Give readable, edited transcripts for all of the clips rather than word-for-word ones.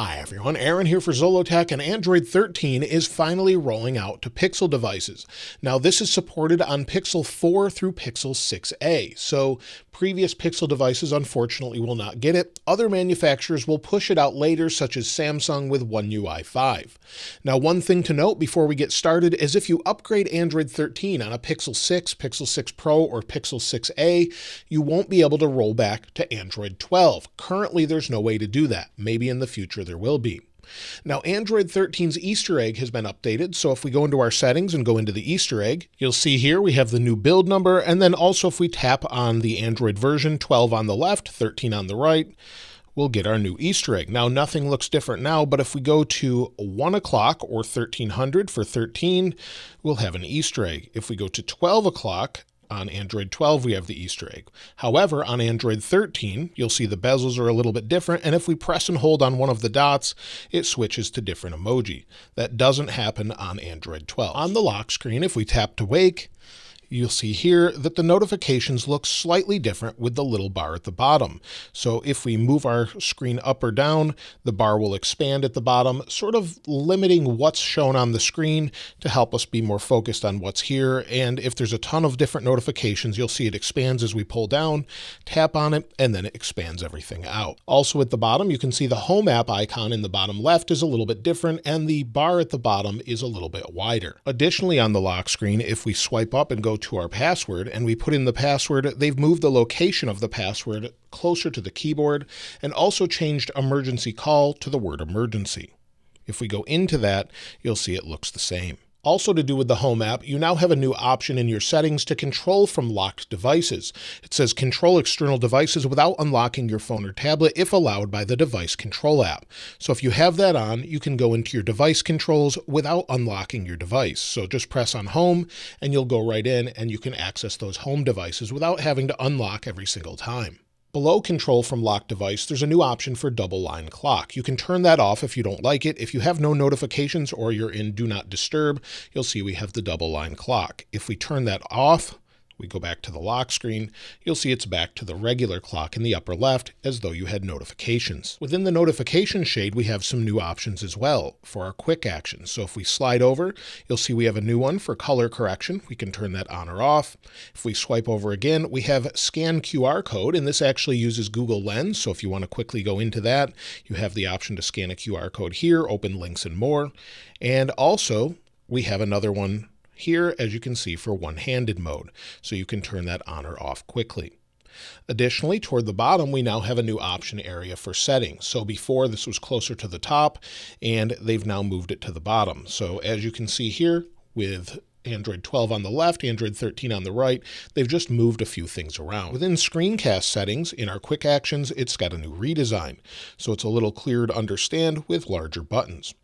Hi everyone, Aaron here for Zollotech, and Android 13 is finally rolling out to Pixel devices. Now this is supported on Pixel 4 through Pixel 6a, so previous Pixel devices unfortunately will not get it. Other manufacturers will push it out later, such as Samsung with One UI 5. Now one thing to note before we get started is if you upgrade Android 13 on a Pixel 6, Pixel 6 Pro, or Pixel 6a, you won't be able to roll back to Android 12. Currently there's no way to do that. Maybe in the future there will be. Now, Android 13's Easter egg has been updated, so if we go into our settings and go into the Easter egg, you'll see here we have the new build number, and then also if we tap on the Android version, 12 on the left, 13 on the right, we'll get our new Easter egg. Now, nothing looks different now, but if we go to 1 o'clock or 1300 for 13, we'll have an Easter egg. If we go to 12 o'clock, on Android 12, we have the Easter egg. However, on Android 13, you'll see the bezels are a little bit different, and if we press and hold on one of the dots, it switches to different emoji. That doesn't happen on Android 12. On the lock screen, if we tap to wake, you'll see here that the notifications look slightly different with the little bar at the bottom. So if we move our screen up or down, the bar will expand at the bottom, sort of limiting what's shown on the screen to help us be more focused on what's here. And if there's a ton of different notifications, you'll see it expands as we pull down, tap on it, and then it expands everything out. Also at the bottom, you can see the home app icon in the bottom left is a little bit different, and the bar at the bottom is a little bit wider. Additionally, on the lock screen, if we swipe up and go to our password and we put in the password, they've moved the location of the password closer to the keyboard and also changed emergency call to the word emergency. If we go into that, you'll see it looks the same. Also to do with the Home app, you now have a new option in your settings to control from locked devices. It says control external devices without unlocking your phone or tablet if allowed by the device control app. So if you have that on, you can go into your device controls without unlocking your device. So just press on Home and you'll go right in and you can access those home devices without having to unlock every single time. Below control from locked device, there's a new option for double line clock. You can turn that off if you don't like it. If you have no notifications or you're in Do Not Disturb, you'll see we have the double line clock. If we turn that off, we go back to the lock screen, you'll see it's back to the regular clock in the upper left as though you had notifications. Within the notification shade, we have some new options as well for our quick actions. So if we slide over, you'll see we have a new one for color correction. We can turn that on or off. If we swipe over again, we have scan QR code, and this actually uses Google Lens. So if you want to quickly go into that, you have the option to scan a QR code here, open links and more. And also we have another one here, as you can see, for one-handed mode, so you can turn that on or off quickly. Additionally, toward the bottom, we now have a new option area for settings. So before, this was closer to the top, and they've now moved it to the bottom. So as you can see here, with Android 12 on the left, Android 13 on the right, they've just moved a few things around. Within screencast settings, in our quick actions, it's got a new redesign. So it's a little clearer to understand with larger buttons.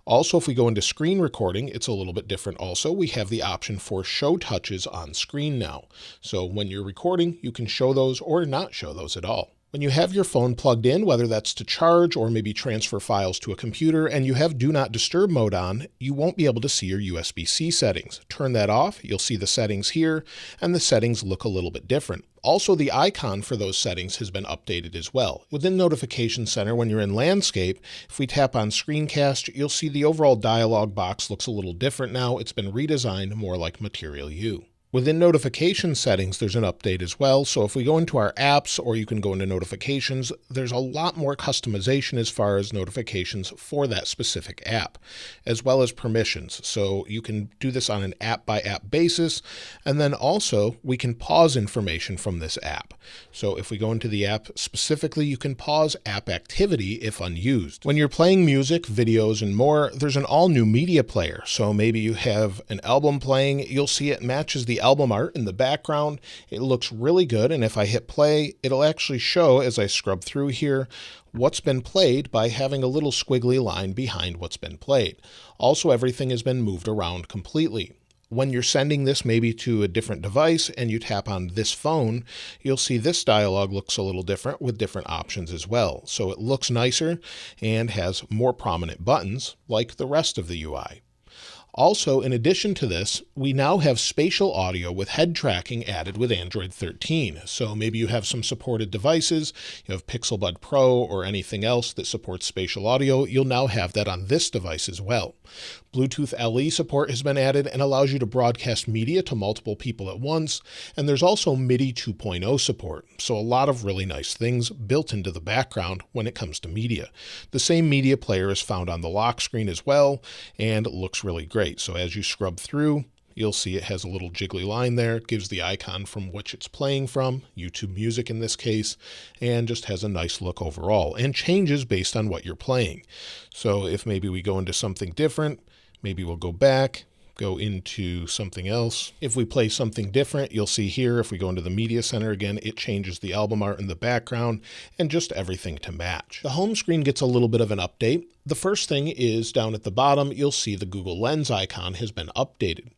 Also, if we go into screen recording, it's a little bit different also. We have the option for show touches on screen now. So when you're recording, you can show those or not show those at all. When you have your phone plugged in, whether that's to charge or maybe transfer files to a computer, and you have Do Not Disturb mode on, you won't be able to see your USB-C settings. Turn that off, you'll see the settings here, and the settings look a little bit different. Also, the icon for those settings has been updated as well. Within Notification Center, when you're in Landscape, if we tap on Screencast, you'll see the overall dialog box looks a little different now. It's been redesigned more like Material You. Within notification settings, there's an update as well. So if we go into our apps, or you can go into notifications, there's a lot more customization as far as notifications for that specific app, as well as permissions. So you can do this on an app by app basis. And then also we can pause information from this app. So if we go into the app specifically, you can pause app activity if unused. When you're playing music, videos, and more, there's an all new media player. So maybe you have an album playing, you'll see it matches the album art in the background. It looks really good, and if I hit play, it'll actually show, as I scrub through here, what's been played by having a little squiggly line behind what's been played. Also, everything has been moved around completely. When you're sending this maybe to a different device and you tap on this phone, you'll see this dialog looks a little different with different options as well. So it looks nicer and has more prominent buttons like the rest of the UI. Also, in addition to this, we now have spatial audio with head tracking added with Android 13. So maybe you have some supported devices, you have Pixel Bud Pro or anything else that supports spatial audio, you'll now have that on this device as well. Bluetooth LE support has been added and allows you to broadcast media to multiple people at once, and there's also MIDI 2.0 support, so a lot of really nice things built into the background when it comes to media. The same media player is found on the lock screen as well, and looks really great. So as you scrub through, you'll see it has a little jiggly line there. It gives the icon from which it's playing from, YouTube Music in this case, and just has a nice look overall and changes based on what you're playing. So if maybe we go into something different, maybe we'll go back, go into something else. If we play something different, you'll see here, if we go into the media center again, it changes the album art in the background and just everything to match. The home screen gets a little bit of an update. The first thing is down at the bottom, you'll see the Google Lens icon has been updated.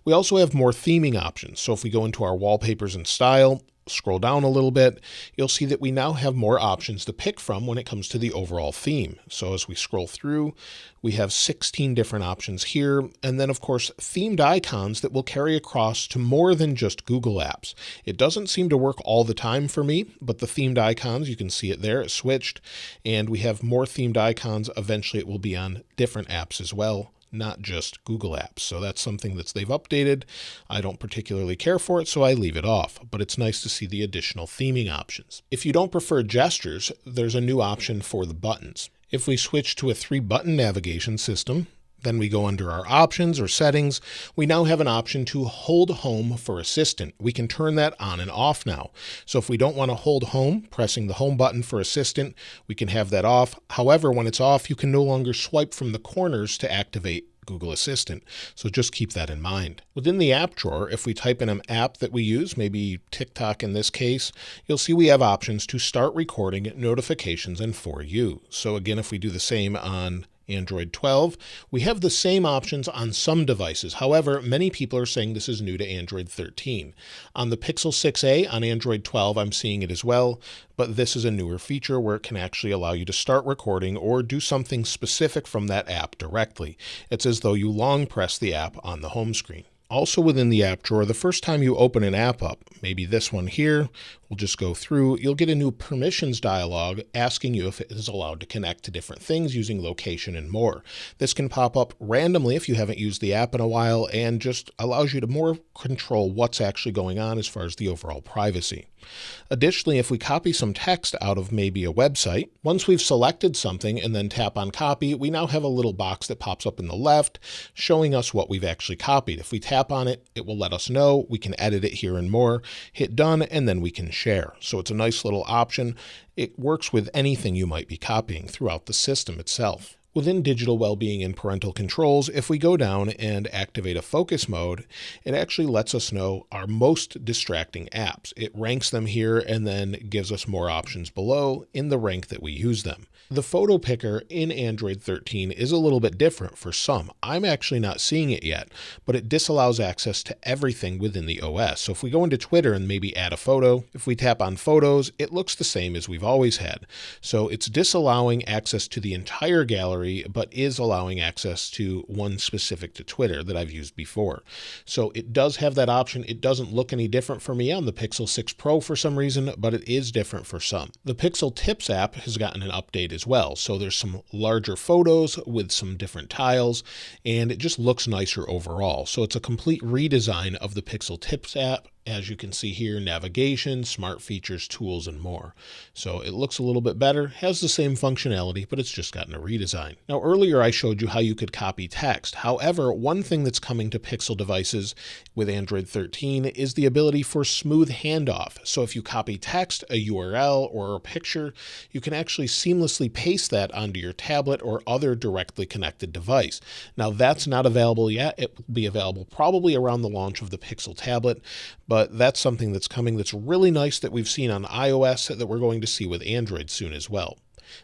We also have more theming options. So if we go into our wallpapers and style, scroll down a little bit, you'll see that we now have more options to pick from when it comes to the overall theme. So as we scroll through, we have 16 different options here. And then of course, themed icons that will carry across to more than just Google apps. It doesn't seem to work all the time for me, but the themed icons, you can see it there, it switched, and we have more themed icons. Eventually it will be on different apps as well, not just Google apps. So that's something that they've updated. I don't particularly care for it, so I leave it off, but it's nice to see the additional theming options. If you don't prefer gestures, there's a new option for the buttons. If we switch to a 3-button navigation system, then we go under our options or settings, we now have an option to hold home for assistant. We can turn that on and off now. So if we don't want to hold home, pressing the home button for assistant, we can have that off. However, when it's off, you can no longer swipe from the corners to activate Google Assistant. So just keep that in mind. Within the app drawer, if we type in an app that we use, maybe TikTok in this case, you'll see we have options to start recording notifications and For You. So again, if we do the same on Android 12. We have the same options on some devices. However, many people are saying this is new to Android 13. On the Pixel 6a on Android 12, I'm seeing it as well, but this is a newer feature where it can actually allow you to start recording or do something specific from that app directly. It's as though you long press the app on the home screen. Also within the app drawer, the first time you open an app up, maybe this one here, we'll just go through, you'll get a new permissions dialog asking you if it is allowed to connect to different things using location and more. This can pop up randomly if you haven't used the app in a while and just allows you to more control what's actually going on as far as the overall privacy. Additionally, if we copy some text out of maybe a website, once we've selected something and then tap on copy, we now have a little box that pops up in the left showing us what we've actually copied. If we tap on it, it will let us know. We can edit it here and more, hit done, and then we can share. So it's a nice little option. It works with anything you might be copying throughout the system itself. Within digital well-being and parental controls, if we go down and activate a focus mode, it actually lets us know our most distracting apps. It ranks them here and then gives us more options below in the rank that we use them. The photo picker in Android 13 is a little bit different for some. I'm actually not seeing it yet, but it disallows access to everything within the OS. So if we go into Twitter and maybe add a photo, if we tap on photos, it looks the same as we've always had. So it's disallowing access to the entire gallery, but is allowing access to one specific to Twitter that I've used before. So it does have that option. It doesn't look any different for me on the Pixel 6 Pro for some reason, but it is different for some. The Pixel Tips app has gotten an update as well. So there's some larger photos with some different tiles, and it just looks nicer overall. So it's a complete redesign of the Pixel Tips app. As you can see here, navigation, smart features, tools, and more. So it looks a little bit better, has the same functionality, but it's just gotten a redesign. Now, earlier I showed you how you could copy text. However, one thing that's coming to Pixel devices with Android 13 is the ability for smooth handoff. So if you copy text, a URL, or a picture, you can actually seamlessly paste that onto your tablet or other directly connected device. Now, that's not available yet. It will be available probably around the launch of the Pixel tablet, but that's something that's coming that's really nice that we've seen on iOS that we're going to see with Android soon as well.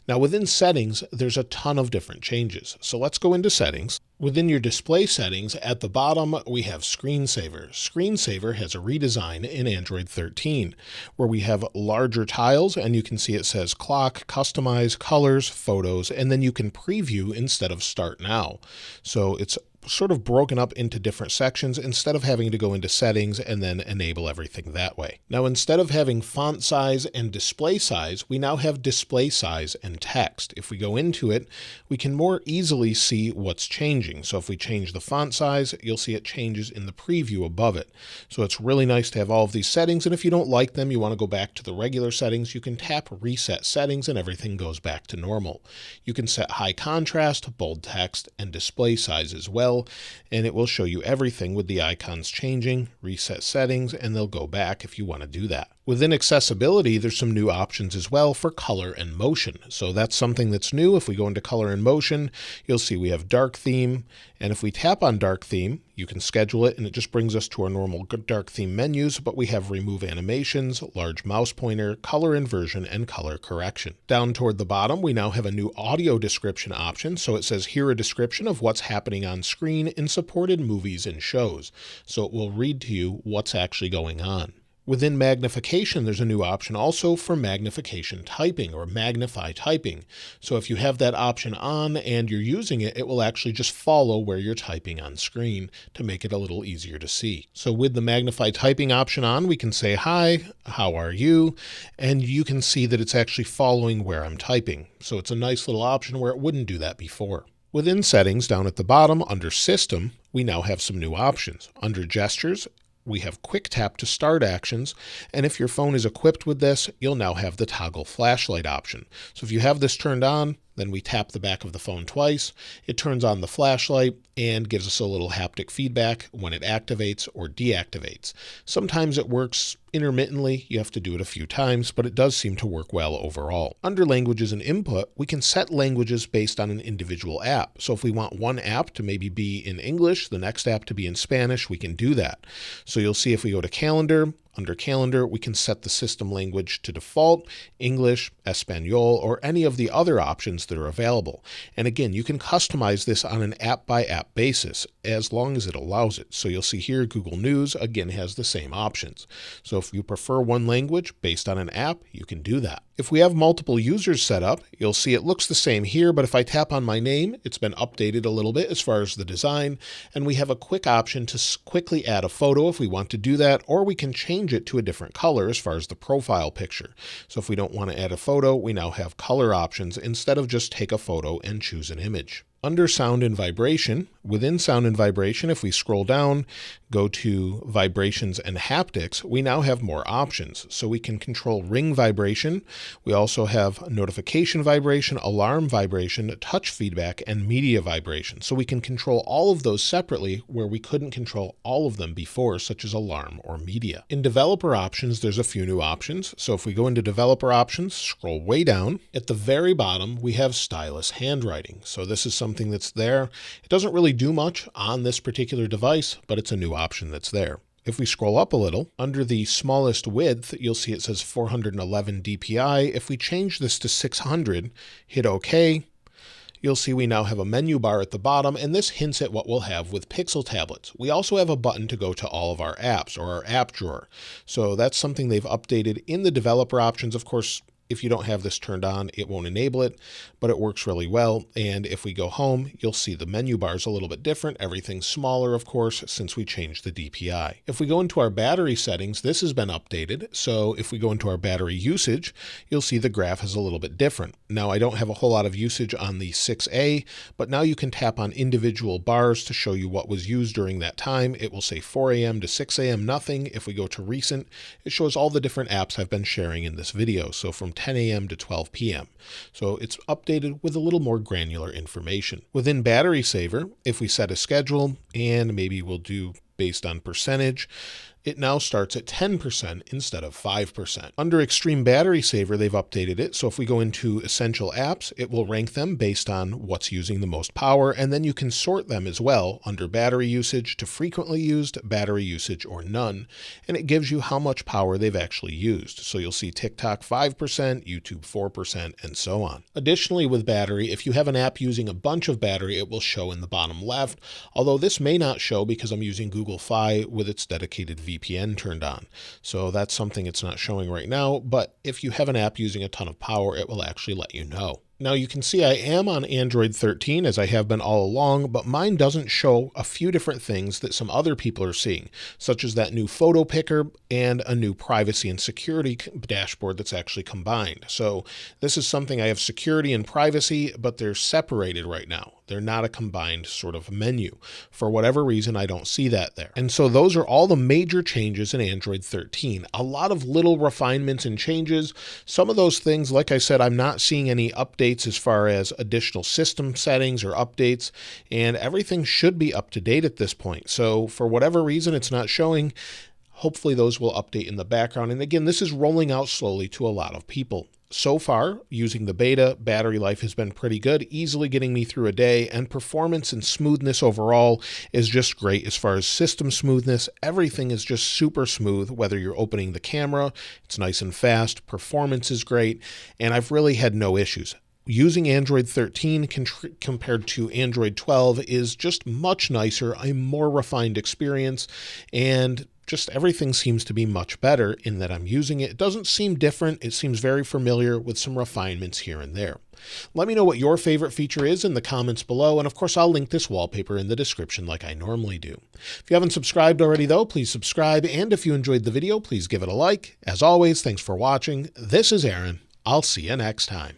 Now within settings, there's a ton of different changes. So let's go into settings. Within your display settings, at the bottom, we have Screensaver. Screensaver has a redesign in Android 13, where we have larger tiles, and you can see it says clock, customize, colors, photos, and then you can preview instead of start now. So it's sort of broken up into different sections instead of having to go into settings and then enable everything that way. Now, instead of having font size and display size, we now have display size and text. If we go into it, we can more easily see what's changing. So if we change the font size, you'll see it changes in the preview above it. So it's really nice to have all of these settings. And if you don't like them, you want to go back to the regular settings, you can tap reset settings and everything goes back to normal. You can set high contrast, bold text, and display size as well, and it will show you everything with the icons changing, reset settings, and they'll go back if you want to do that. Within accessibility, there's some new options as well for color and motion. So that's something that's new. If we go into color and motion, you'll see we have dark theme. And if we tap on dark theme, you can schedule it and it just brings us to our normal dark theme menus, but we have remove animations, large mouse pointer, color inversion, and color correction. Down toward the bottom, we now have a new audio description option. So it says here a description of what's happening on screen in supported movies and shows. So it will read to you what's actually going on. Within magnification, there's a new option also for magnification typing or magnify typing. So if you have that option on and you're using it, it will actually just follow where you're typing on screen to make it a little easier to see. So with the magnify typing option on, we can say, hi, how are you? And you can see that it's actually following where I'm typing. So it's a nice little option where it wouldn't do that before. Within settings, down at the bottom under system, we now have some new options. Under gestures, we have quick tap to start actions, and if your phone is equipped with this, you'll now have the toggle flashlight option. So if you have this turned on, then we tap the back of the phone twice, it turns on the flashlight and gives us a little haptic feedback when it activates or deactivates. Sometimes it works intermittently, you have to do it a few times, but it does seem to work well overall. Under languages and input, we can set languages based on an individual app. So if we want one app to maybe be in English, the next app to be in Spanish, we can do that. So you'll see if we go to calendar, under calendar, we can set the system language to default, English, Espanol, or any of the other options that are available. And again, you can customize this on an app-by-app basis as long as it allows it. So you'll see here Google News, again, has the same options. So if you prefer one language based on an app, you can do that. If we have multiple users set up, you'll see it looks the same here, but if I tap on my name, it's been updated a little bit as far as the design, and we have a quick option to quickly add a photo if we want to do that, or we can change it to a different color as far as the profile picture. So if we don't want to add a photo, we now have color options instead of just take a photo and choose an image. Under sound and vibration, within sound and vibration, if we scroll down, go to vibrations and haptics, we now have more options. So we can control ring vibration. We also have notification vibration, alarm vibration, touch feedback, and media vibration. So we can control all of those separately where we couldn't control all of them before, such as alarm or media. In developer options, there's a few new options. So if we go into developer options, scroll way down, at the very bottom, we have stylus handwriting. So this is something that's there. It doesn't really do much on this particular device, but it's a new option that's there. If we scroll up a little, under the smallest width, you'll see it says 411 dpi. If we change this to 600, hit OK, you'll see we now have a menu bar at the bottom, and this hints at what we'll have with Pixel tablets. We also have a button to go to all of our apps or our app drawer. So that's something they've updated in the developer options. Of course, if you don't have this turned on, it won't enable it, but it works really well. And if we go home, you'll see the menu bar is a little bit different. Everything's smaller, of course, since we changed the DPI. If we go into our battery settings, this has been updated. So if we go into our battery usage, you'll see the graph is a little bit different. Now, I don't have a whole lot of usage on the 6A, but now you can tap on individual bars to show you what was used during that time. It will say 4 a.m. to 6 a.m. nothing. If we go to recent, it shows all the different apps I've been sharing in this video. So from 10 a.m. to 12 p.m. So it's updated with a little more granular information. Within battery saver, if we set a schedule and maybe we'll do based on percentage, it now starts at 10% instead of 5%. Under Extreme Battery Saver, they've updated it. So if we go into Essential Apps, it will rank them based on what's using the most power, and then you can sort them as well under battery usage to frequently used, battery usage, or none, and it gives you how much power they've actually used. So you'll see TikTok 5%, YouTube 4%, and so on. Additionally, with battery, if you have an app using a bunch of battery, it will show in the bottom left, although this may not show because I'm using Google Fi with its dedicated VPN turned on. So that's something it's not showing right now, but if you have an app using a ton of power, it will actually let you know. Now you can see I am on Android 13 as I have been all along, but mine doesn't show a few different things that some other people are seeing, such as that new photo picker and a new privacy and security dashboard that's actually combined. So this is something I have security and privacy, but they're separated right now. They're not a combined sort of menu. For whatever reason, I don't see that there. And so those are all the major changes in Android 13. A lot of little refinements and changes. Some of those things, like I said, I'm not seeing any updates as far as additional system settings or updates, and everything should be up to date at this point. So for whatever reason, it's not showing. Hopefully those will update in the background. And again, this is rolling out slowly to a lot of people. So far, using the beta, battery life has been pretty good, easily getting me through a day, and performance and smoothness overall is just great. As far as system smoothness, everything is just super smooth, whether you're opening the camera, it's nice and fast, performance is great, and I've really had no issues. Using Android 13 compared to Android 12 is just much nicer, a more refined experience, and just everything seems to be much better in that I'm using it. It doesn't seem different. It seems very familiar with some refinements here and there. Let me know what your favorite feature is in the comments below, and of course I'll link this wallpaper in the description like I normally do. If you haven't subscribed already though, please subscribe, and if you enjoyed the video, please give it a like. As always, thanks for watching. This is Aaron. I'll see you next time.